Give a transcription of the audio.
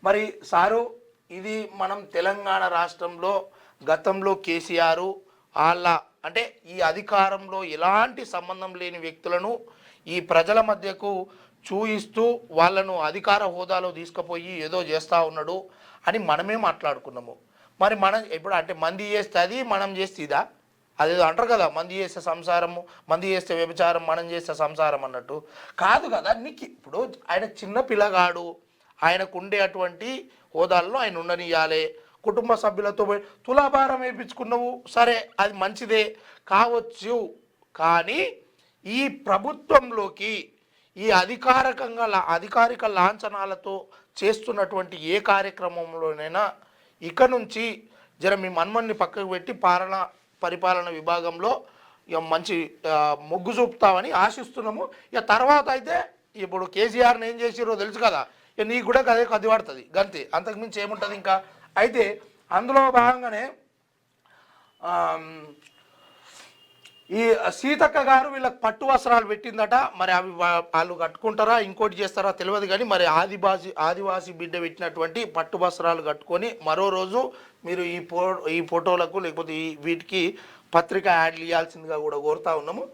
మరి సారు ఇది మనం తెలంగాణ రాష్ట్రంలో గతంలో కేసీఆర్ వాళ్ళ అంటే ఈ అధికారంలో ఎలాంటి సంబంధం లేని వ్యక్తులను ఈ ప్రజల మధ్యకు చూయిస్తూ వాళ్ళను అధికార హోదాలో తీసుకుపోయి ఏదో చేస్తూ ఉన్నాడు అని మనమే మాట్లాడుకున్నాము. మరి మనం ఇప్పుడు అంటే మంది చేస్తే అది మనం చేస్తే ఇదా? అదేదో అంటారు కదా, మంది చేస్తే సంసారము, మంది చేస్తే వ్యభిచారం, మనం చేస్తే సంసారం అన్నట్టు కాదు కదా. నీకు ఇప్పుడు ఆయన చిన్న పిల్లగాడు, ఆయనకు ఉండే అటువంటి హోదాల్లో ఆయన ఉండనియాలి. కుటుంబ సభ్యులతో పోయి తులాభారం వేయించుకున్నావు, సరే అది మంచిదే కావచ్చు. కానీ ఈ ప్రభుత్వంలోకి ఈ అధికారిక లాంఛనాలతో చేస్తున్నటువంటి ఏ కార్యక్రమంలోనైనా ఇక నుంచి జర మీ మన్మన్ని పక్కకు పెట్టి పరిపాలన విభాగంలో ఇక మంచి మొగ్గు చూపుతామని ఆశిస్తున్నాము. ఇక తర్వాత అయితే ఇప్పుడు కేసీఆర్ని ఏం చేసిరో తెలుసు కదా, ఇక నీకు కూడా అదే కది పడుతుంది గంతే, అంతకుమించి ఏముంటుంది ఇంకా. అయితే అందులో భాగంగానే ఈ సీతక్క గారు వీళ్ళకి పట్టు వస్త్రాలు పెట్టిందట. మరి అవి వాళ్ళు కట్టుకుంటారా ఇంకోటి చేస్తారా తెలియదు, కానీ మరి ఆదివాసి బిడ్డ పెట్టినటువంటి పట్టు వస్త్రాలు కట్టుకొని మరో రోజు మీరు ఈ ఫోటోలకు లేకపోతే వీటికి పత్రిక యాడ్లు ఇవ్వాల్సిందిగా కూడా కోరుతా ఉన్నాము.